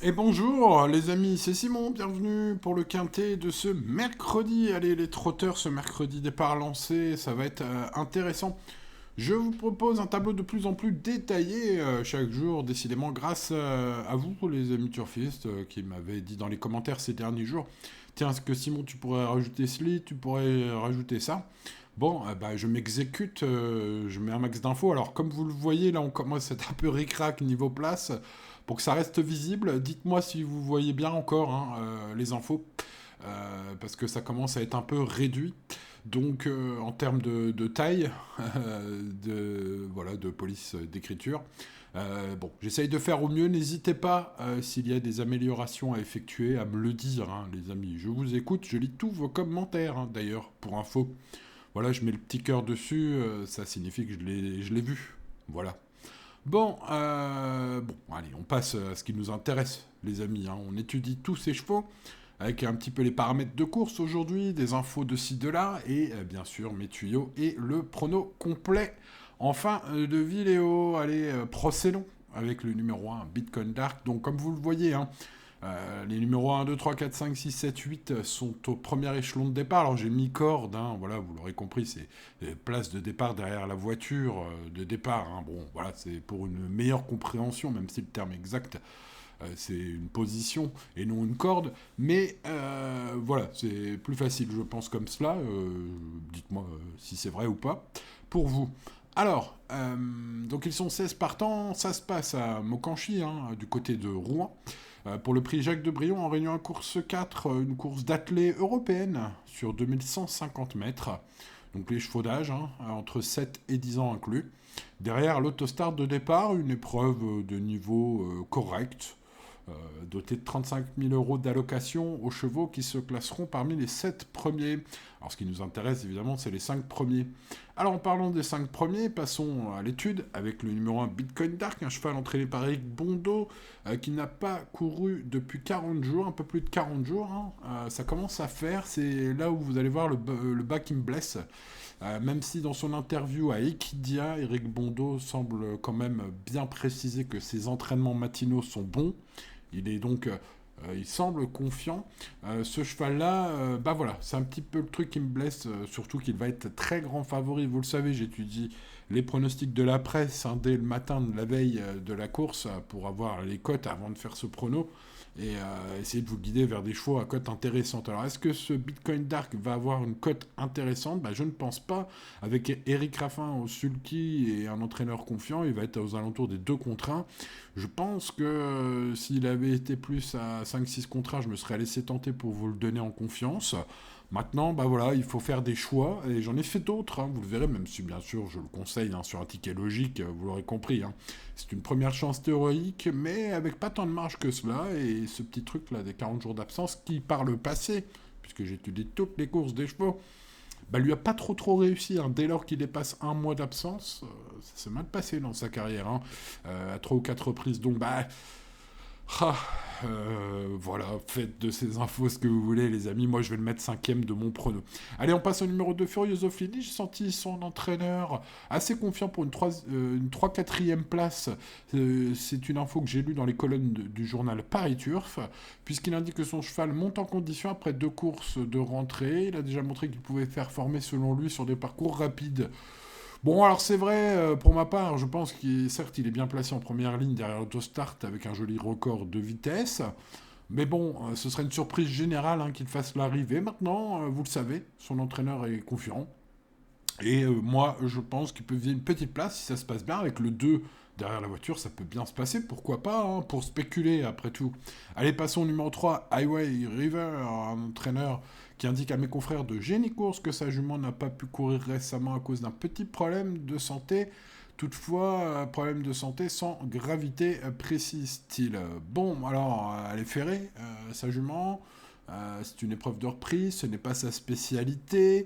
Et bonjour les amis, c'est Simon, bienvenue pour le quintet de ce mercredi. Allez les trotteurs, ce mercredi départ lancé, ça va être intéressant. Je vous propose un tableau de plus en plus détaillé chaque jour, décidément grâce à vous les amis turfistes qui m'avaient dit dans les commentaires ces derniers jours. Tiens, est-ce que Simon tu pourrais rajouter ceci, tu pourrais rajouter ça. Bon, bah, je m'exécute, je mets un max d'infos. Alors, comme vous le voyez, là, on commence à être un peu ric-rac niveau place. Pour que ça reste visible, dites-moi si vous voyez bien encore hein, les infos, parce que ça commence à être un peu réduit. Donc, en termes de taille, voilà, de police d'écriture. Bon, j'essaye de faire au mieux. N'hésitez pas, s'il y a des améliorations à effectuer, à me le dire, hein, les amis. Je vous écoute, je lis tous vos commentaires, hein, d'ailleurs, pour info. Voilà, je mets le petit cœur dessus, ça signifie que je l'ai vu. Voilà. Bon, allez, on passe à ce qui nous intéresse, les amis, hein. On étudie tous ces chevaux, avec un petit peu les paramètres de course aujourd'hui, des infos de ci, de là, et bien sûr mes tuyaux et le prono complet. Enfin, de vidéo, allez, procédons avec le numéro 1, Bitcoin Dark. Donc comme vous le voyez, hein, les numéros 1, 2, 3, 4, 5, 6, 7, 8 sont au premier échelon de départ. Alors j'ai mis corde, hein, voilà, vous l'aurez compris, c'est place de départ derrière la voiture de départ. Hein. Bon, voilà, c'est pour une meilleure compréhension, même si le terme exact, c'est une position et non une corde. Mais voilà, c'est plus facile, je pense, comme cela. Dites-moi si c'est vrai ou pas, pour vous. Alors, donc ils sont 16 partants, ça se passe à Mokanchi, hein, du côté de Rouen. Pour le prix Jacques Debrion en Réunion 1 course 4, une course d'athlée européenne sur 2150 mètres. Donc les chevaux d'âge, hein, entre 7 et 10 ans inclus. Derrière l'autostart de départ, une épreuve de niveau correct, doté de 35 000 euros d'allocation aux chevaux qui se classeront parmi les 7 premiers. Alors ce qui nous intéresse évidemment, c'est les 5 premiers. Alors en parlant des 5 premiers, passons à l'étude avec le numéro 1 Bitcoin Dark, un cheval entraîné par Eric Bondo qui n'a pas couru depuis 40 jours, un peu plus de 40 jours. Hein. Ça commence à faire, c'est là où vous allez voir le bas qui me blesse. Même si dans son interview à Equidia, Eric Bondo semble quand même bien préciser que ses entraînements matinaux sont bons, il est donc, il semble confiant. Ce cheval-là, bah voilà, c'est un petit peu le truc qui me blesse, surtout qu'il va être très grand favori. Vous le savez, j'étudie les pronostics de la presse hein, dès le matin de la veille de la course pour avoir les cotes avant de faire ce prono et essayer de vous guider vers des chevaux à cote intéressante. Alors, est-ce que ce Bitcoin Dark va avoir une cote intéressante? Bah, je ne pense pas. Avec Eric Raffin au sulky et un entraîneur confiant, il va être aux alentours des 2 contre 1. Je pense que s'il avait été plus à 5-6 contre 1, je me serais laissé tenter pour vous le donner en confiance. Maintenant, bah voilà, il faut faire des choix, et j'en ai fait d'autres, hein, vous le verrez, même si bien sûr je le conseille hein, sur un ticket logique, vous l'aurez compris. Hein. C'est une première chance théorique, mais avec pas tant de marge que cela, et ce petit truc-là des 40 jours d'absence qui, par le passé, puisque j'étudie toutes les courses des chevaux, bah, lui a pas trop réussi. Hein. Dès lors qu'il dépasse un mois d'absence, ça s'est mal passé dans sa carrière, hein, à 3 ou 4 reprises. Donc, bah, ah, voilà, faites de ces infos ce que vous voulez, les amis. Moi, je vais le mettre cinquième de mon prono. Allez, on passe au numéro 2, Furioso Fini. J'ai senti son entraîneur assez confiant pour une 3-4e place. C'est une info que j'ai lue dans les colonnes du journal Paris Turf, puisqu'il indique que son cheval monte en condition après 2 courses de rentrée. Il a déjà montré qu'il pouvait faire former, selon lui, sur des parcours rapides. Bon, alors c'est vrai, pour ma part, je pense qu'il certes il est bien placé en première ligne derrière l'autostart avec un joli record de vitesse. Mais bon, ce serait une surprise générale hein, qu'il fasse l'arrivée. Maintenant, vous le savez, son entraîneur est confiant. Et moi, je pense qu'il peut viser une petite place si ça se passe bien. Avec le 2 derrière la voiture, ça peut bien se passer. Pourquoi pas, hein, pour spéculer après tout. Allez, passons au numéro 3, Highway River, un entraîneur qui indique à mes confrères de Génie Course que sa jument n'a pas pu courir récemment à cause d'un petit problème de santé. Toutefois, problème de santé sans gravité, précise-t-il. Bon, alors, elle est ferrée, sa jument. C'est une épreuve de reprise, ce n'est pas sa spécialité.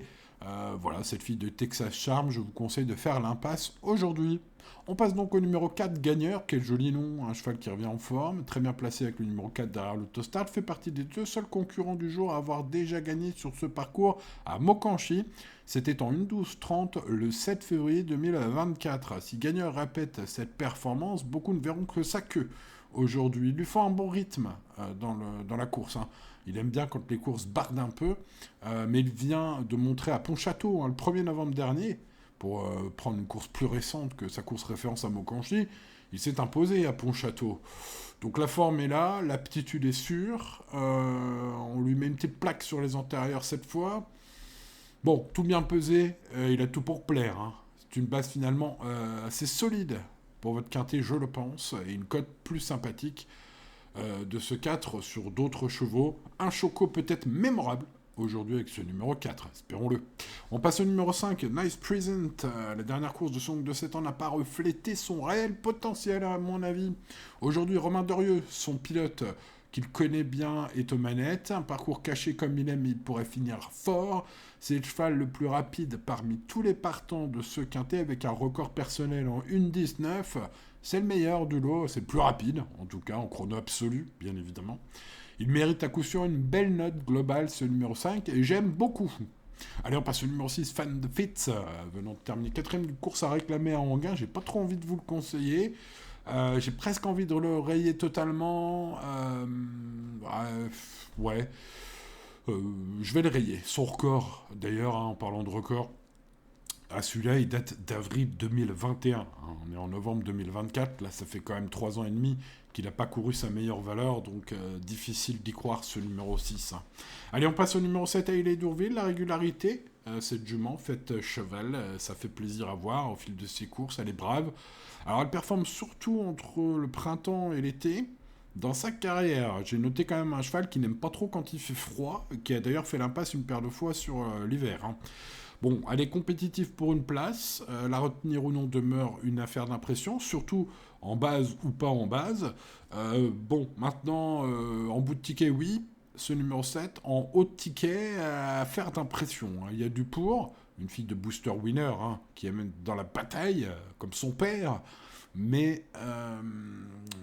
Voilà, cette fille de Texas Charm, je vous conseille de faire l'impasse aujourd'hui. On passe donc au numéro 4, Gagneur, quel joli nom, un cheval qui revient en forme, très bien placé avec le numéro 4 derrière l'autostart, fait partie des 2 seuls concurrents du jour à avoir déjà gagné sur ce parcours à Mokanchi. C'était en 1:12:30 le 7 février 2024. Si Gagneur répète cette performance, beaucoup ne verront que sa queue aujourd'hui. Il lui faut un bon rythme dans la course, hein. Il aime bien quand les courses bardent un peu, mais il vient de montrer à Pontchâteau, hein, le 1er novembre dernier, pour prendre une course plus récente que sa course référence à Maucanchy, il s'est imposé à Pontchâteau. Donc la forme est là, l'aptitude est sûre, on lui met une petite plaque sur les antérieurs cette fois. Bon, tout bien pesé, il a tout pour plaire, hein. C'est une base finalement assez solide pour votre quintet, je le pense, et une cote plus sympathique de ce 4 sur d'autres chevaux. Un choco peut-être mémorable aujourd'hui avec ce numéro 4, espérons-le. On passe au numéro 5, Nice Present. La dernière course de son de 7 ans n'a pas reflété son réel potentiel, à mon avis. Aujourd'hui, Romain Dorieux, son pilote qu'il connaît bien, est aux manettes. Un parcours caché comme il aime, il pourrait finir fort. C'est le cheval le plus rapide parmi tous les partants de ce quintet, avec un record personnel en 1,19. C'est le meilleur du lot, c'est le plus rapide, en tout cas en chrono absolu, bien évidemment. Il mérite à coup sûr une belle note globale, ce numéro 5, et j'aime beaucoup. Allez, on passe au numéro 6, Fan de Fitz, venant de terminer 4ème d'une course à réclamer à Anguin. J'ai pas trop envie de vous le conseiller. J'ai presque envie de le rayer totalement. Ouais. Je vais le rayer. Son record, d'ailleurs, hein, en parlant de record, celui-là, il date d'avril 2021. Hein. On est en novembre 2024. Là, ça fait quand même 3 ans et demi qu'il n'a pas couru sa meilleure valeur. Donc, difficile d'y croire, ce numéro 6. Hein. Allez, on passe au numéro 7, Hailey Dourville. La régularité, cette jument faite cheval. Ça fait plaisir à voir au fil de ses courses. Elle est brave. Alors, elle performe surtout entre le printemps et l'été. Dans sa carrière, j'ai noté quand même un cheval qui n'aime pas trop quand il fait froid, qui a d'ailleurs fait l'impasse une paire de fois sur l'hiver. Hein. Bon, elle est compétitive pour une place, la retenir ou non demeure une affaire d'impression, surtout en base ou pas en base. Bon, maintenant, en bout de ticket, oui, ce numéro 7, en haut de ticket, affaire d'impression. Hein. Il y a du pour, une fille de booster winner, hein, qui amène dans la bataille, comme son père, mais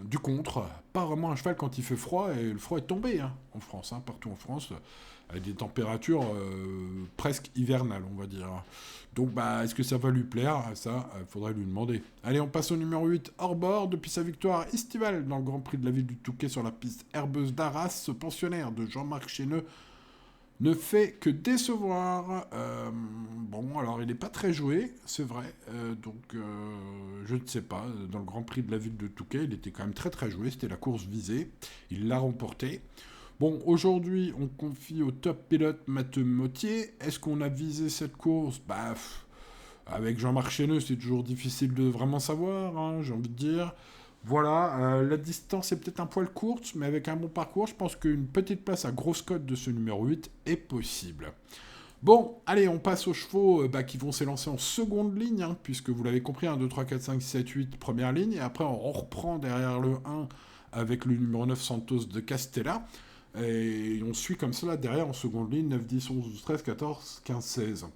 du contre, pas vraiment un cheval quand il fait froid, et le froid est tombé hein, en France, hein, partout en France, avec des températures presque hivernales, on va dire. Donc, bah, est-ce que ça va lui plaire? Ça, il faudrait lui demander. Allez, on passe au numéro 8, Hors-Bord. Depuis sa victoire estivale dans le Grand Prix de la ville du Touquet sur la piste herbeuse d'Arras, ce pensionnaire de Jean-Marc Chéneux ne fait que décevoir. Bon, alors il n'est pas très joué, c'est vrai. Donc, je ne sais pas. Dans le Grand Prix de la ville de Touquet, il était quand même très très joué. C'était la course visée. Il l'a remporté. Bon, aujourd'hui, on confie au top pilote Mathieu Mottier. Est-ce qu'on a visé cette course? Bah, avec Jean-Marc Chéneux, c'est toujours difficile de vraiment savoir, hein, j'ai envie de dire. Voilà, la distance est peut-être un poil courte, mais avec un bon parcours, je pense qu'une petite place à grosse cote de ce numéro 8 est possible. Bon, allez, on passe aux chevaux qui vont s'élancer en seconde ligne, hein, puisque vous l'avez compris, 1, 2, 3, 4, 5, 6, 7, 8, première ligne, et après on reprend derrière le 1 avec le numéro 9 Santos de Castella, et on suit comme cela derrière en seconde ligne, 9, 10, 11, 12, 13, 14, 15, 16.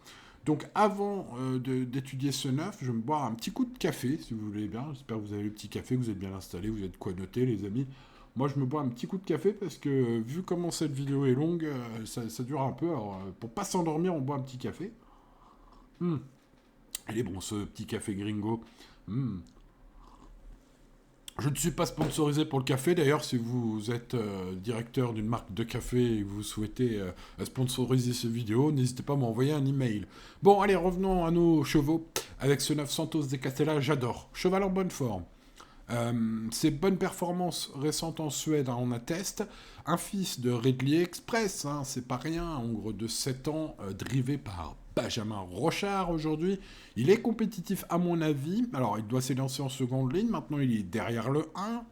Donc avant d'étudier ce 9, je vais me boire un petit coup de café, si vous voulez bien. J'espère que vous avez le petit café, que vous êtes bien installé, vous êtes quoi noter, les amis. Moi, je me bois un petit coup de café parce que, vu comment cette vidéo est longue, ça dure un peu. Alors, pour pas s'endormir, on boit un petit café. Il est bon, ce petit café gringo. Je ne suis pas sponsorisé pour le café. D'ailleurs, si vous êtes directeur d'une marque de café et que vous souhaitez sponsoriser cette vidéo, n'hésitez pas à m'envoyer un email. Bon, allez, revenons à nos chevaux. Avec ce 9 Santos de Castella, j'adore. Cheval en bonne forme. Ses bonnes performances récentes en Suède en attestent. Un fils de Ridley Express, hein, c'est pas rien, un Hongre de 7 ans, drivé par Benjamin Rochard aujourd'hui. Il est compétitif à mon avis. Alors, il doit s'élancer en seconde ligne. Maintenant, il est derrière le 1.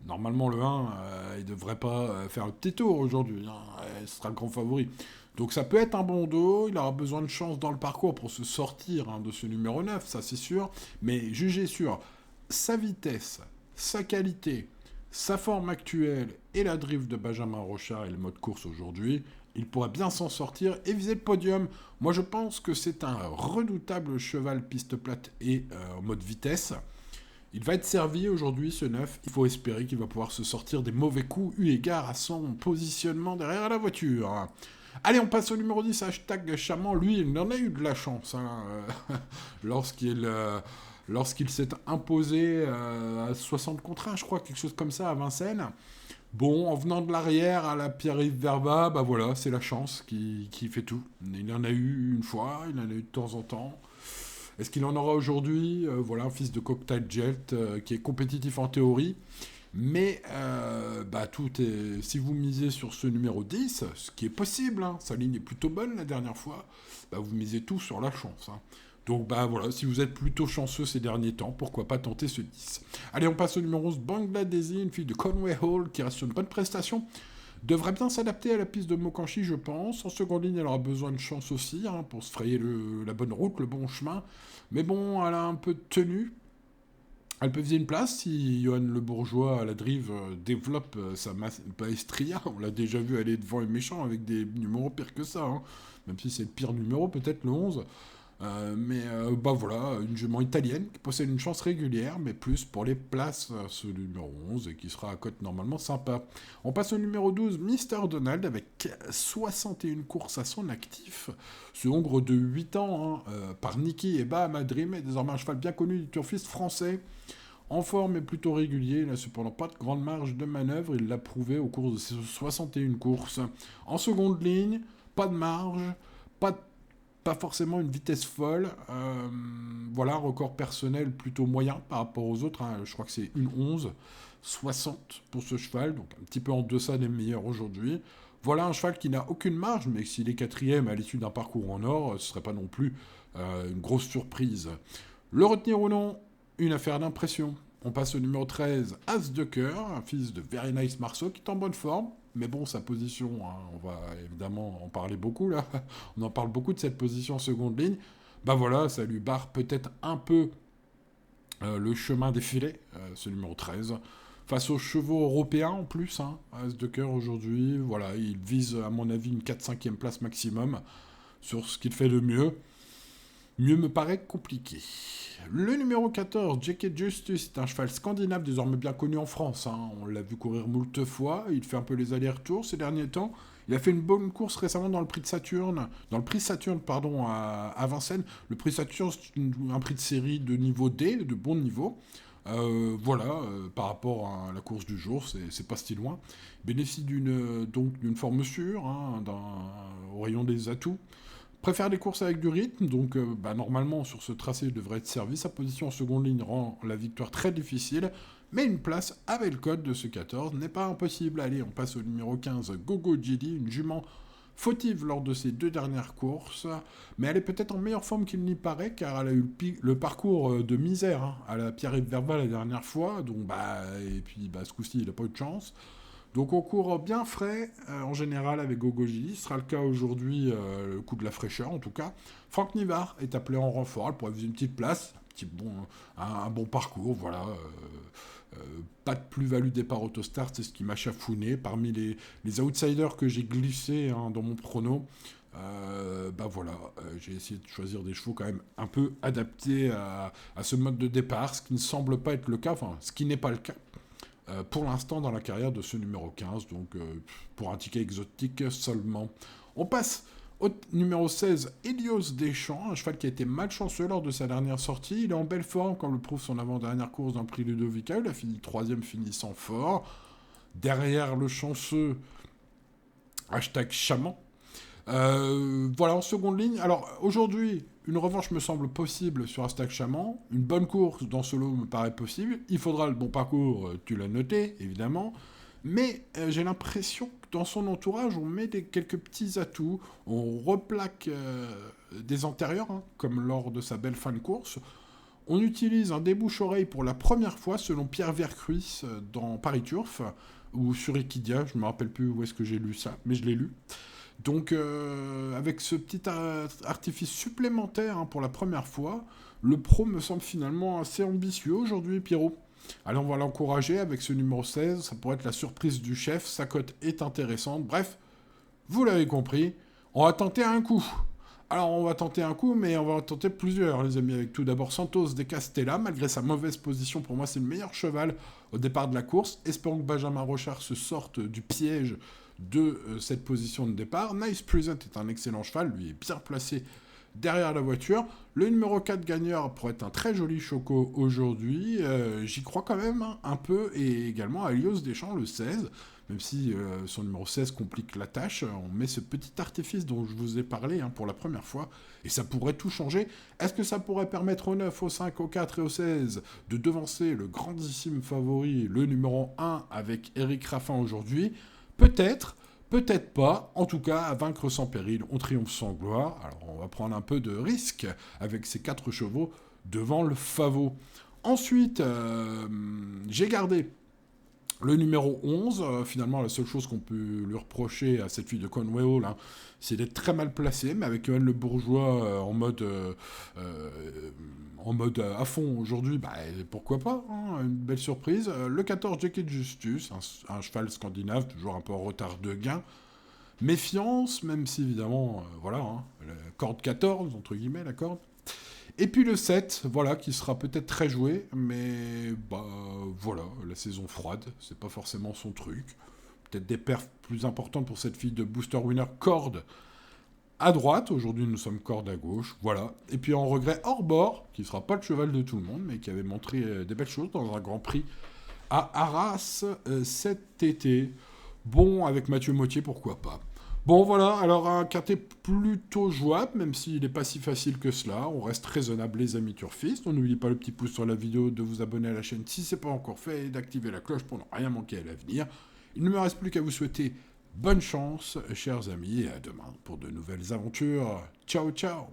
Normalement, le 1, il ne devrait pas faire le petit tour aujourd'hui. Hein. Ce sera le grand favori. Donc, ça peut être un bon dos. Il aura besoin de chance dans le parcours pour se sortir de ce numéro 9, ça c'est sûr. Mais jugez sur sa vitesse, sa qualité, sa forme actuelle et la drift de Benjamin Rochard et le mode course aujourd'hui, il pourrait bien s'en sortir et viser le podium. Moi, je pense que c'est un redoutable cheval piste plate et en mode vitesse. Il va être servi aujourd'hui, ce 9. Il faut espérer qu'il va pouvoir se sortir des mauvais coups eu égard à son positionnement derrière la voiture. Allez, on passe au numéro 10, hashtag Chaman. Lui, il en a eu de la chance. Hein, lorsqu'il lorsqu'il s'est imposé à 60 contre 1, je crois, quelque chose comme ça, à Vincennes. Bon, en venant de l'arrière à la Pierre-Yves Verba, bah voilà, c'est la chance qui fait tout. Il en a eu une fois, il en a eu de temps en temps. Est-ce qu'il en aura aujourd'hui? Voilà, un fils de Cocktail Jet qui est compétitif en théorie. Mais bah, tout est. Si vous misez sur ce numéro 10, ce qui est possible, hein, sa ligne est plutôt bonne la dernière fois, bah, vous misez tout sur la chance. Hein. Donc bah voilà, si vous êtes plutôt chanceux ces derniers temps, pourquoi pas tenter ce 10. Allez, on passe au numéro 11, Bangladeshi, une fille de Conway Hall qui reste sur une bonne prestation. Devrait bien s'adapter à la piste de Mokanchi, je pense. En seconde ligne, elle aura besoin de chance aussi hein, pour se frayer la bonne route, le bon chemin. Mais bon, elle a un peu de tenue. Elle peut viser une place si Johan Le Bourgeois à la drive développe sa maestria. On l'a déjà vu aller devant les méchants avec des numéros pires que ça. Hein. Même si c'est le pire numéro, peut-être le 11. Mais bah voilà, une jument italienne qui possède une chance régulière, mais plus pour les places, ce numéro 11, et qui sera à cote normalement sympa. On passe au numéro 12, Mister Donald, avec 61 courses à son actif. Ce hongre de 8 ans, hein, par Niki et Bahama Dream, est désormais un cheval bien connu du turfiste français. En forme et plutôt régulier, il n'a cependant pas de grande marge de manœuvre, il l'a prouvé au cours de ses 61 courses. En seconde ligne, pas de marge, pas forcément une vitesse folle. Voilà, un record personnel plutôt moyen par rapport aux autres. Hein. Je crois que c'est une 11, 60 pour ce cheval, donc un petit peu en deçà des meilleurs aujourd'hui. Voilà un cheval qui n'a aucune marge, mais s'il est quatrième à l'issue d'un parcours en or, ce ne serait pas non plus une grosse surprise. Le retenir ou non, une affaire d'impression. On passe au numéro 13, As de cœur, un fils de Very Nice Marceau qui est en bonne forme. Mais bon, sa position, hein, on va évidemment en parler beaucoup là. On en parle beaucoup de cette position en seconde ligne. Bah voilà, ça lui barre peut-être un peu le chemin des filets, ce numéro 13. Face aux chevaux européens en plus, hein, As de cœur aujourd'hui, voilà, il vise à mon avis une 4-5e place maximum sur ce qu'il fait de mieux. Mieux me paraît compliqué. Le numéro 14, J.K. Justice, est un cheval scandinave désormais bien connu en France. Hein. On l'a vu courir moult fois, il fait un peu les allers-retours ces derniers temps. Il a fait une bonne course récemment dans le prix Saturne, pardon, à Vincennes. Le prix Saturne, c'est un prix de série de niveau D, de bon niveau. Voilà, par rapport à la course du jour, c'est pas si loin. Il bénéficie d'une forme sûre, hein, au rayon des atouts. Préfère les courses avec du rythme, donc bah, normalement sur ce tracé il devrait être servi. Sa position en seconde ligne rend la victoire très difficile, mais une place avec le code de ce 14 n'est pas impossible. Allez, on passe au numéro 15, Gogo Gilly, une jument fautive lors de ses 2 dernières courses, mais elle est peut-être en meilleure forme qu'il n'y paraît, car elle a eu le parcours de misère hein, à la Pierre-Yves Verba la dernière fois, donc bah, et puis bah, ce coup-ci il n'a pas eu de chance. Donc on court bien frais en général avec Gogoji. Ce sera le cas aujourd'hui, le coup de la fraîcheur en tout cas. Franck Nivard est appelé en renfort, elle pourrait viser une petite place, un bon parcours, voilà. Pas de plus-value départ autostart, c'est ce qui m'a chafouiné. Parmi les outsiders que j'ai glissés hein, dans mon prono, bah voilà, j'ai essayé de choisir des chevaux quand même un peu adaptés à ce mode de départ, ce qui ne semble pas être le cas, enfin ce qui n'est pas le cas. Pour l'instant dans la carrière de ce numéro 15, donc pour un ticket exotique seulement. On passe au numéro 16, Helios Deschamps, un cheval qui a été malchanceux lors de sa dernière sortie. Il est en belle forme, comme le prouve son avant-dernière course dans le prix Ludovica. Il a fini 3e, finissant fort. Derrière le chanceux, #Chaman. Voilà, en seconde ligne. Alors, aujourd'hui, une revanche me semble possible sur #Chaman. Une bonne course dans ce lot me paraît possible. Il faudra le bon parcours, tu l'as noté, évidemment. Mais j'ai l'impression que dans son entourage, on met quelques petits atouts. On replaque des antérieurs, hein, comme lors de sa belle fin de course. On utilise un débouche-oreille pour la première fois, selon Pierre Vercruis, dans Paris Turf, ou sur Equidia. Je ne me rappelle plus où est-ce que j'ai lu ça, mais je l'ai lu. Donc, avec ce petit artifice supplémentaire hein, pour la première fois, le pro me semble finalement assez ambitieux aujourd'hui, Pierrot. Allez, on va l'encourager avec ce numéro 16, ça pourrait être la surprise du chef, sa cote est intéressante. Bref, vous l'avez compris, on va tenter un coup. Alors, on va tenter un coup, mais on va en tenter plusieurs, les amis. Avec tout d'abord Santos de Castella, malgré sa mauvaise position, pour moi, c'est le meilleur cheval au départ de la course. Espérons que Benjamin Rochard se sorte du piège de cette position de départ. Nice Present est un excellent cheval, lui est bien placé derrière la voiture. Le numéro 4 gagneur pourrait être un très joli choco aujourd'hui. J'y crois quand même un peu. Et également Alios Deschamps, le 16. Même si son numéro 16 complique la tâche, on met ce petit artifice dont je vous ai parlé pour la première fois, et ça pourrait tout changer. Est-ce que ça pourrait permettre au 9, au 5, au 4 et au 16 de devancer le grandissime favori, le numéro 1 avec Eric Raffin aujourd'hui? Peut-être, peut-être pas. En tout cas, à vaincre sans péril, on triomphe sans gloire. Alors on va prendre un peu de risque avec ces 4 chevaux devant le favot. Ensuite, j'ai gardé le numéro 11, finalement, la seule chose qu'on peut lui reprocher à cette fille de Conway Hall, c'est d'être très mal placée, mais avec Yoann Le Bourgeois en mode à fond aujourd'hui, pourquoi pas, une belle surprise. Le 14, Jacket Justus, un cheval scandinave, toujours un peu en retard de gain. Méfiance, même si évidemment, la corde 14, entre guillemets, la corde. Et puis le 7, qui sera peut-être très joué, mais la saison froide, c'est pas forcément son truc. Peut-être des perfs plus importantes pour cette fille de Booster Winner, corde à droite. Aujourd'hui, nous sommes corde à gauche, voilà. Et puis en regret, hors bord, qui sera pas le cheval de tout le monde, mais qui avait montré des belles choses dans un Grand Prix à Arras cet été. Bon, avec Mathieu Mottier, pourquoi pas. Bon, voilà, alors un quintet plutôt jouable, même s'il n'est pas si facile que cela. On reste raisonnable, les amis turfistes. On n'oublie pas le petit pouce sur la vidéo, de vous abonner à la chaîne si ce n'est pas encore fait, et d'activer la cloche pour ne rien manquer à l'avenir. Il ne me reste plus qu'à vous souhaiter bonne chance, chers amis, et à demain pour de nouvelles aventures. Ciao, ciao!